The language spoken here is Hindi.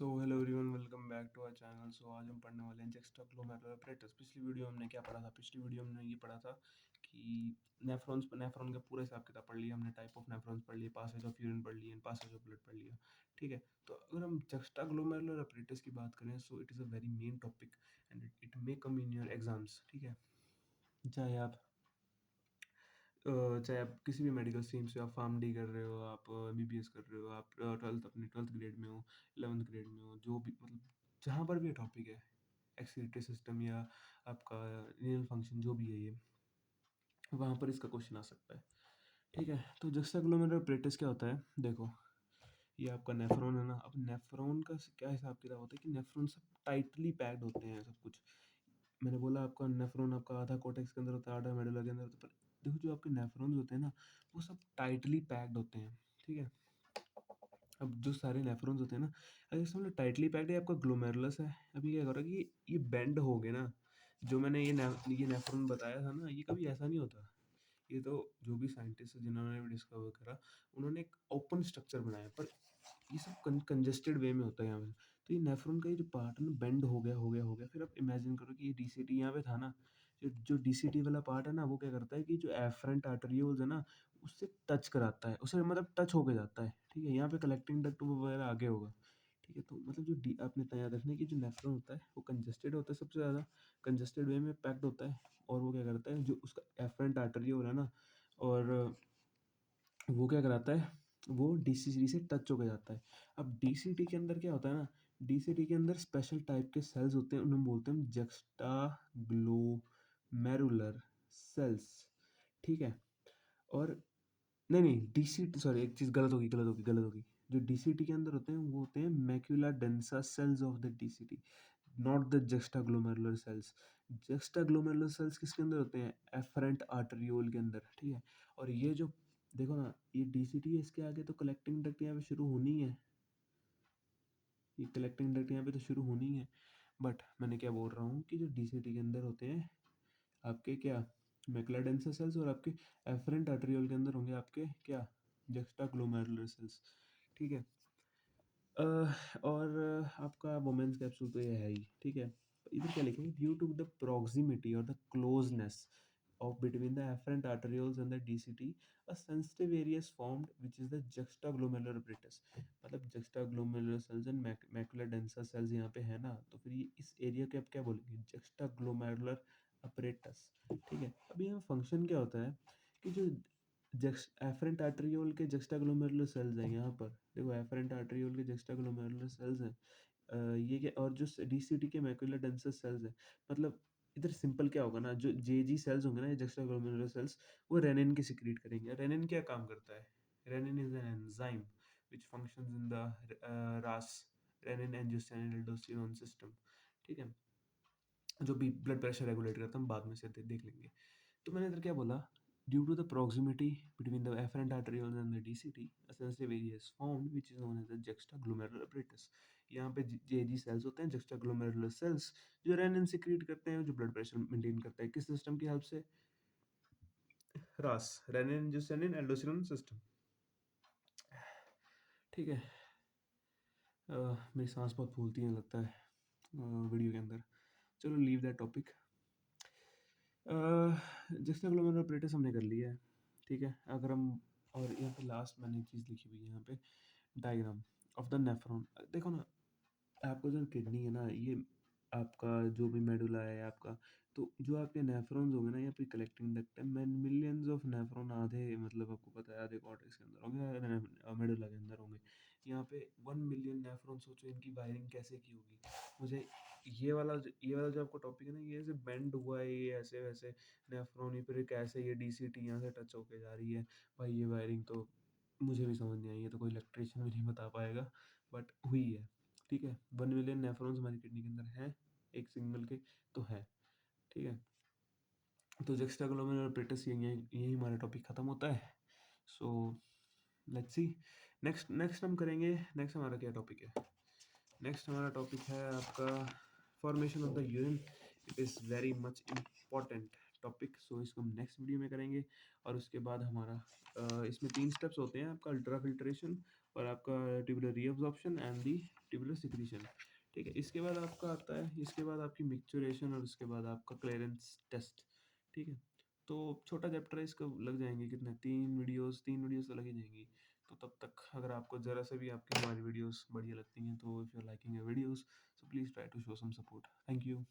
So hello everyone, welcome back to our channel. So आज हम पढ़ने वाले हैं जुक्स्टाग्लोमेरुलर apparatus। पिछली वीडियो हमने क्या पढ़ा था? पिछली वीडियो में हमने ये पढ़ा था कि नेफ्रॉन का पूरा हिसाब किताब पढ़ लिया हमने। टाइप ऑफ नेफ्रॉन्स पढ़ लिए, पासेज ऑफ यूरिन पढ़ लिए, पासेज ऑफ ब्लड पढ़ लिया। ठीक है, तो अगर हम जुक्स्टाग्लोमेरुलर apparatus की बात करें, so it is a very main topic and it may come in your exams. ठीक है, चाहे आप चाहे आप किसी भी मेडिकल स्ट्रीम से, आप फार्म डी कर रहे हो, आप एमबीबीएस कर रहे हो, आप ट्वेल्थ ग्रेड में हो, 11th ग्रेड में हो, जो भी मतलब जहाँ पर भी ये टॉपिक है, एक्सक्रीटरी सिस्टम या आपका रीनल फंक्शन जो भी है, ये वहाँ पर इसका क्वेश्चन आ सकता है। ठीक है, तो जुक्स्टाग्लोमेरुलर apparatus क्या होता है? देखो, ये आपका नेफ्रॉन है ना। अब नेफ्रॉन का क्या हिसाब किताब होता है कि नेफ्रॉन सब टाइटली पैक्ड होते हैं, सब कुछ। मैंने बोला आपका नेफ्रॉन आपका आधा कॉर्टेक्स के अंदर होता है, आधा मेडुला के अंदर होता है। पर देखो, जो आपके नेफ्रॉन्स होते हैं ना, वो सब टाइटली पैक्ड होते हैं। ठीक है, अब जो सारे नेफ्रॉन्स होते हैं ना, अगर समझ लो टाइटली पैक्ड है, आपका ग्लोमेरुलस है। अभी क्या करो कि ये बेंड हो गए ना। जो मैंने ये नेफ्रॉन बताया था ना, ये कभी ऐसा नहीं होता। ये तो जो भी साइंटिस्ट जिन्होंने भी डिस्कवर करा, उन्होंने एक ओपन स्ट्रक्चर बनाया, पर ये सब कंजेस्टेड वे में होता है यहाँ पे। तो ये नेफ्रॉन का ये जो पार्ट है ना, बेंड हो गया। फिर आप इमेजिन करो कि ये डीसीटी यहाँ पे था ना। जो डीसीटी वाला पार्ट है ना, वो क्या करता है कि जो एफरेंट आर्टरियोल्स है ना, उससे टच कराता है, उससे मतलब टच होके जाता है। ठीक है, यहाँ पे कलेक्टिंग डक्ट वगैरह आगे होगा। ठीक है, तो मतलब जो डी आपने याद रखना है कि जो नेफ्रॉन होता है वो कंजेस्टेड होता है, सबसे ज़्यादा कंजेस्टेड वे में पैक्ड होता है। और वो क्या करता है, जो उसका एफरेंट आर्टरियोल है ना, और वो क्या कराता है, वो डीसीटी से टच होके जाता है। अब डीसीटी के अंदर क्या होता है ना, डीसीटी के अंदर स्पेशल टाइप के सेल्स होते हैं, उन्हें बोलते हैं जक्स्टाग्लोमेरुलर सेल्स। ठीक है, और नहीं, डीसीटी, सॉरी, एक चीज़ गलत होगी। जो डीसीटी के अंदर होते हैं वो होते हैं macula densa cells of the DCT, not the juxtaglomerular cells. Juxtaglomerular cells किसके अंदर होते हैं? एफरेंट आर्टरियोल के अंदर। ठीक है, और ये जो देखो ना, ये डीसीटी है, इसके आगे तो कलेक्टिंग डक्ट यहाँ पे शुरू होनी है। ये कलेक्टिंग डक्ट यहाँ पे तो शुरू होनी है। बट मैंने क्या बोल रहा हूँ कि जो डीसीटी के अंदर होते हैं आपके क्या, मैकुला डेंसा सेल्स, और आपके एफरेंट आर्टरियोल के अंदर होंगे आपके क्या, जक्स्टाग्लोमेरुलर सेल्स। ठीक है, और आपका वोमेन्स कैप्सूल तो ये है ही। ठीक है, इधर क्या लिखेंगे? ड्यू टू द प्रॉक्सिमिटी और the closeness of between the afferent arterioles and the DCT, a sensitive area is formed which is the juxtaglomerular apparatus। मतलब juxtaglomerular cells and macula densa cells यहाँ पे है ना, तो फिर ये इस एरिया के आप क्या बोलेंगे? juxtaglomerular apparatus। ठीक है, अब यहाँ फंक्शन क्या होता है कि जो एफरेंट आर्टरियोल के जक्स्टाग्लोमेरुलर सेल्स हैं, यहाँ पर देखो, एफरेंट आर्टरियोल के जक्स्टाग्लोमेरुलर सेल्स हैं। ये क्या, और जो डीसीटी के मैकुला डेंसा सेल्स हैं, मतलब इधर सिंपल क्या होगा ना, जो जेजी सेल्स होंगे ना, ये जक्स्टाग्लोमेरुलर सेल्स, वो रेनिन की सिक्रीट करेंगे। रेनिन क्या काम करता है? Renin is an enzyme which functions in the RAAS, renin angiotensin aldosterone system. ठीक है, जो भी ब्लड प्रेशर रेगुलेट करता है, हम बाद में से देख लेंगे। तो मैंने इधर क्या बोला? Due to the proximity between the afferent arterioles and the DCT, a sensitive area is formed which is known as the juxtaglomerular apparatus। यहाँ पे जेजी सेल्स होते हैं, juxtaglomerular cells, जो रेनिन सिक्रीट करते हैं, जो ब्लड प्रेशर मेंटेन करता है, किस सिस्टम की हेल्प से? रास, रेनिन एंजियोटेंसिन एल्डोस्टेरोन सिस्टम। ठीक है, मेरी सांस बहुत फूलती है लगता है वीडियो के अंदर। चलो, लीव दैट टॉपिक। जुक्स्टाग्लोमेरुलर apparatus हमने कर लिया है। ठीक है, अगर हम, और यहाँ पे लास्ट मैंने एक चीज़ लिखी हुई है यहाँ पे, डायग्राम ऑफ द नेफ्रॉन। देखो ना, आपका जो किडनी है ना, ये आपका जो भी मेडुला है आपका, तो जो आपके नेफ्रॉन्स होंगे ना, यहाँ पे कलेक्टिंग डक्ट है। मिलियंस ऑफ नेफ्रॉन, आधे मतलब आपको पता है आधे कॉर्टेक्स के अंदर होंगे, मेडुला के अंदर होंगे। यहाँ पे 1 मिलियन नेफ्रॉन, सोचो इनकी वायरिंग कैसे की होगी। मुझे ये वाला जो आपको टॉपिक है ना, ये ऐसे बेंड हुआ है, ये ऐसे वैसे नेफ्रॉन, ही फिर कैसे ये डीसीटी यहाँ से टच होके जा रही है। भाई ये वायरिंग तो मुझे भी समझ नहीं आई है, तो कोई इलेक्ट्रिशियन भी नहीं बता पाएगा, बट हुई है। ठीक है, 1 मिलियन नेफ्रॉन्स हमारी किडनी के अंदर हैं, एक सिंगल के तो है। ठीक है, तो जुक्स्टाग्लोमेरुलर apparatus, यही हमारा टॉपिक खत्म होता है। सो लेट्स सी, नेक्स्ट हम करेंगे। नेक्स्ट हमारा क्या टॉपिक है? नेक्स्ट हमारा टॉपिक है आपका formation of the urine. It is very much important. Topic. So इसको हम नेक्स्ट वीडियो में करेंगे। और उसके बाद हमारा इसमें 3 स्टेप्स होते हैं, आपका अल्ट्रा फिल्ट्रेशन और आपका tubular reabsorption and the tubular secretion. ठीक है, इसके बाद आपका आता है, इसके बाद आपकी मिक्सचुरेशन और उसके बाद आपका क्लियरेंस टेस्ट। ठीक है, तो छोटा चैप्टर है, इसका लग जाएंगे कितने, 3 वीडियोस तो लग ही जाएंगी। तो तब तक अगर आपको ज़रा से भी आपकी हमारी वीडियोस बढ़िया लगती हैं, तो if you are liking your videos, so please try to show some support. Thank you.